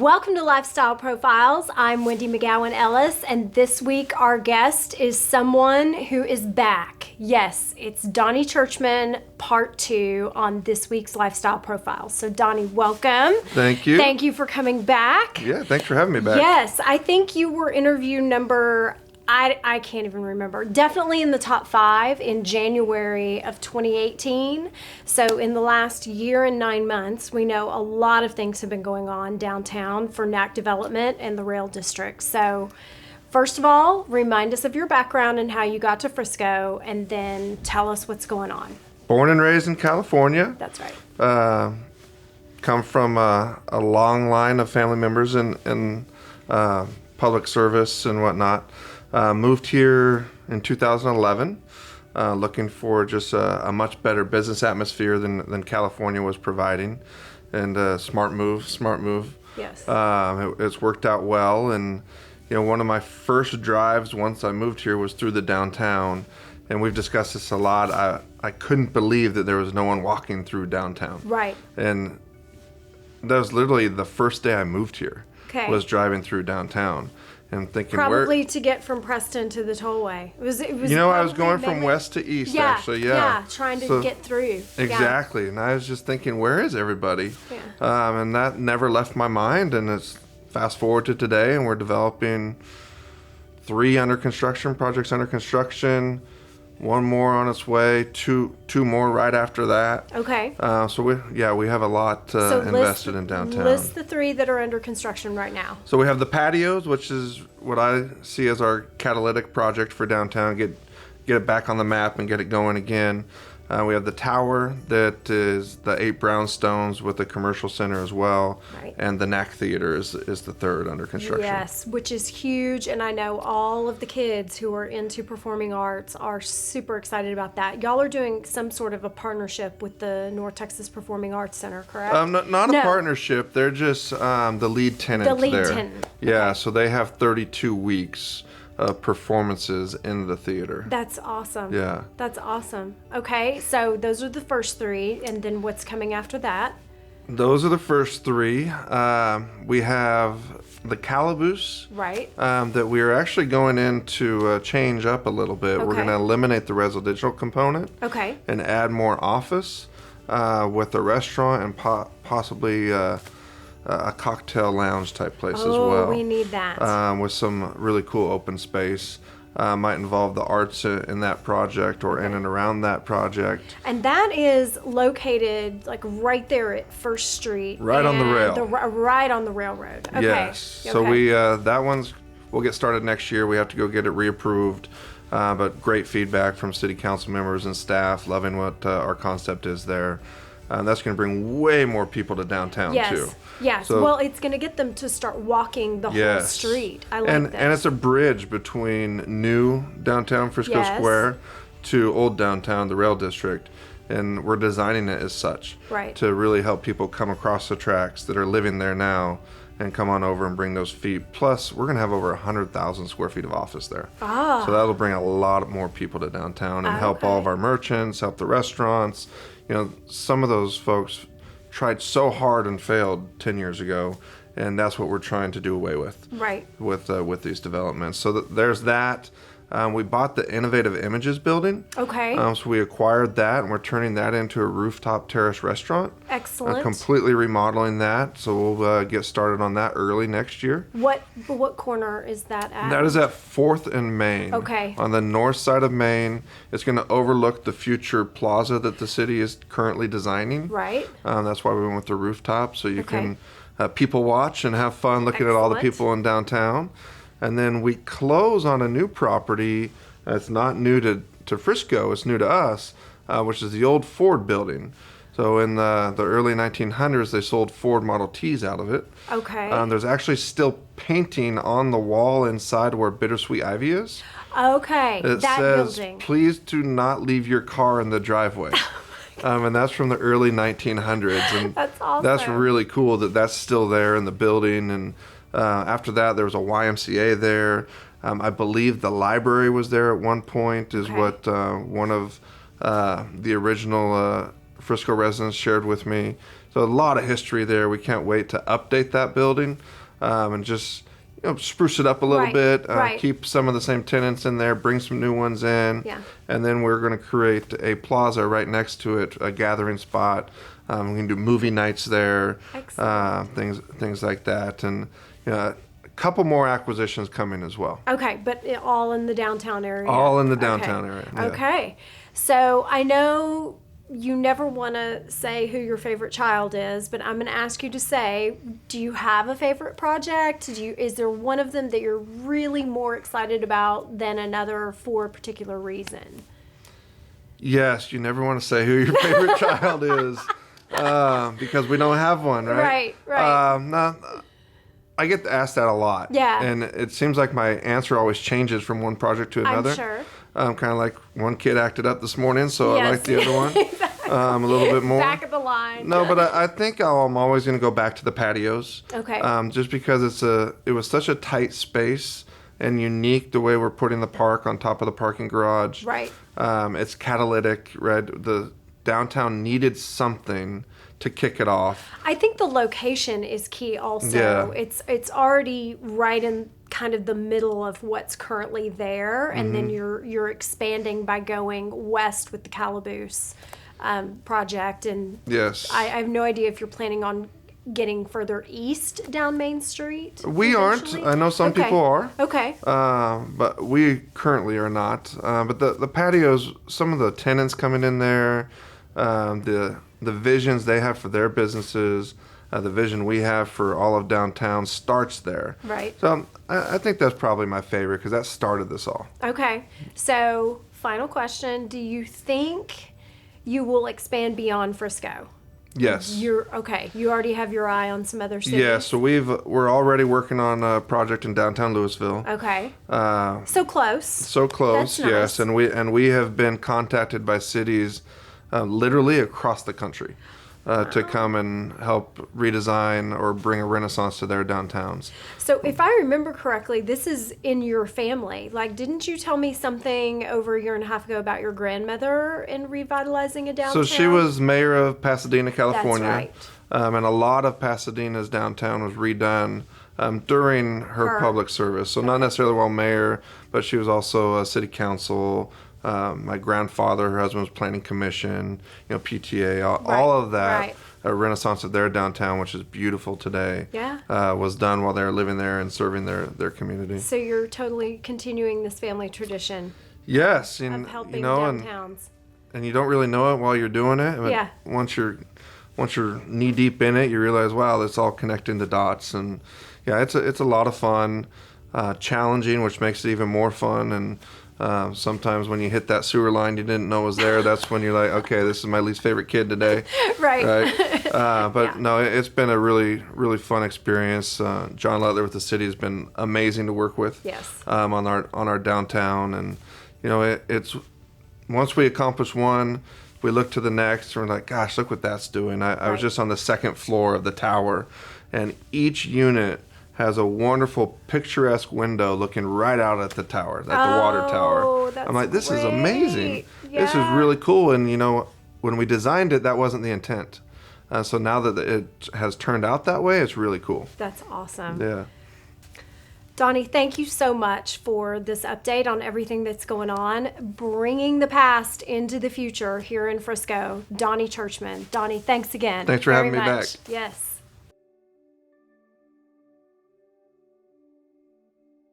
Welcome to Lifestyle Profiles. I'm Wendy McGowan Ellis, and this week our guest is someone who is back. Yes, it's Donny Churchman, part 2 on this week's Lifestyle Profiles. So Donny, welcome. Thank you. Thank you for coming back. Yeah, thanks for having me back. Yes, I think you were interview number, I can't even remember, definitely in the top 5 in January of 2018. So in the last year and 9 months, we know a lot of things have been going on downtown for Nack Development and the Rail District. So first of all, remind us of your background and how you got to Frisco, and then tell us what's going on. Born and raised in California. That's right. Come from a long line of family members in public service and whatnot. Moved here in 2011, looking for just a much better business atmosphere than California was providing. And smart move. Yes. It's worked out well. And, one of my first drives once I moved here was through the downtown. And we've discussed this a lot. I couldn't believe that there was no one walking through downtown. Right. And that was literally the first day I moved here. Okay. Was driving through downtown. And thinking probably to get from Preston to the tollway. It was. I was going from west to east, actually. Yeah, trying to get through. Exactly, yeah. And I was just thinking, where is everybody? Yeah. And that never left my mind. And it's fast forward to today, and we're developing 3 projects under construction. 1 more on its way, two more right after that. Okay. So we have a lot invested in downtown. List the 3 that are under construction right now. So we have the patios, which is what I see as our catalytic project for downtown. Get it back on the map and get it going again. We have the tower that is the 8 brownstones with the commercial center as well. Right. And the Nack Theater is the 3rd under construction. Yes, which is huge. And I know all of the kids who are into performing arts are super excited about that. Y'all are doing some sort of a partnership with the North Texas Performing Arts Center, correct? Not a partnership. They're just the lead tenant there. The lead tenant. Yeah, okay. So they have 32 weeks of performances in the theater. That's awesome. Yeah. That's awesome. Okay, so those are the first 3, and then what's coming after that? Those are the first 3. We have the calaboose. Right. That we are actually going in to change up a little bit. Okay. We're going to eliminate the residential component. Okay. And add more office with a restaurant and possibly a cocktail lounge type place as well. Oh, we need that. With some really cool open space. Might involve the arts in that project or in and around that project. And that is located like right there at First Street. Right on the rail. Right on the railroad. Okay. Yes. Okay. So we'll get started next year. We have to go get it reapproved. But great feedback from city council members and staff, loving what our concept is there. That's going to bring way more people to downtown too. Yes. So, well, it's going to get them to start walking the whole street. I like that. And it's a bridge between new downtown Frisco Square to old downtown, the Rail District. And we're designing it as such. Right. To really help people come across the tracks that are living there now and come on over and bring those feet. Plus, we're going to have over 100,000 square feet of office there. Ah. So that'll bring a lot more people to downtown and help all of our merchants, help the restaurants. Some of those folks tried so hard and failed 10 years ago, and that's what we're trying to do away with. Right. With these developments. So there's that. We bought the Innovative Images building. Okay. So we acquired that, and we're turning that into a rooftop terrace restaurant. Excellent. Completely remodeling that, so we'll get started on that early next year. What corner is that at? That is at 4th and Main. Okay. On the north side of Main. It's going to overlook the future plaza that the city is currently designing. Right. That's why we went with the rooftop, so you can people watch and have fun looking at all the people in downtown. And then we close on a new property that's not new to Frisco, it's new to us, which is the old Ford building. So in the early 1900s, they sold Ford Model Ts out of it. Okay. There's actually still painting on the wall inside where Bittersweet Ivy is. Okay, It that says, building. "Please do not leave your car in the driveway." And that's from the early 1900s. And that's awesome. That's really cool that's still there in the building. And after that, there was a YMCA there. I believe the library was there at one point, is what one of the original Frisco residents shared with me. So a lot of history there. We can't wait to update that building and just spruce it up a little bit, keep some of the same tenants in there, bring some new ones in, and then we're going to create a plaza right next to it, a gathering spot. We can do movie nights there, things like that, and a couple more acquisitions coming as well. Okay, but all in the downtown area. All in the downtown area. Yeah. Okay, so I know you never want to say who your favorite child is, but I'm going to ask you to say, do you have a favorite project? Is there one of them that you're really more excited about than another for a particular reason? Yes, you never want to say who your favorite child is because we don't have one, right? Right. I get asked that a lot. Yeah. And it seems like my answer always changes from one project to another. I'm sure. Kind of like one kid acted up this morning, so I like the other one a little bit more. Back of the line. No, but I think I'm always going to go back to the patios. Okay. Just because it was such a tight space and unique the way we're putting the park on top of the parking garage. Right. It's catalytic, right? The downtown needed something to kick it off. I think the location is key also. Yeah. It's already right in kind of the middle of what's currently there, and then you're expanding by going west with the Calaboose project. And yes, I have no idea if you're planning on getting further east down Main Street. We eventually? aren't. I know some people are. Okay. But we currently are not. But the patios, some of the tenants coming in there, the visions they have for their businesses, the vision we have for all of downtown starts there. Right. So I think that's probably my favorite because that started this all. Okay. So, final question. Do you think you will expand beyond Frisco? Yes. You already have your eye on some other cities? Yeah, so we're already working on a project in downtown Louisville. Okay. So close. So close, That's yes. nice. And we have been contacted by cities literally across the country to come and help redesign or bring a renaissance to their downtowns. So if I remember correctly, this is in your family. Like, didn't you tell me something over a year and a half ago about your grandmother in revitalizing a downtown? So she was mayor of Pasadena, California. That's right. And a lot of Pasadena's downtown was redone during her public service. So not necessarily while mayor, but she was also a city council. My grandfather, her husband was planning commission, PTA, all of that. Right. A renaissance of their downtown, which is beautiful today, was done while they were living there and serving their community. So you're totally continuing this family tradition. Yes, of helping downtowns. And you don't really know it while you're doing it. But once you're knee deep in it, you realize, wow, it's all connecting the dots. And it's a lot of fun, challenging, which makes it even more fun. And sometimes when you hit that sewer line you didn't know was there, that's when you're like, okay, this is my least favorite kid today. Right. But no, it's been a really, really fun experience. John Lutler with the city has been amazing to work with. Yes. On our downtown, and it's once we accomplish one, we look to the next and we're like, gosh, look what that's doing. I was just on the second floor of the tower, and each unit has a wonderful picturesque window looking right out at the tower, at the water tower. That's I'm like, this great. is amazing. Yeah. This is really cool. And when we designed it, that wasn't the intent. So now that it has turned out that way, it's really cool. That's awesome. Yeah. Donny, thank you so much for this update on everything that's going on, bringing the past into the future here in Frisco. Donny Churchman. Donny, thanks again. Thanks for having me much. back. Yes.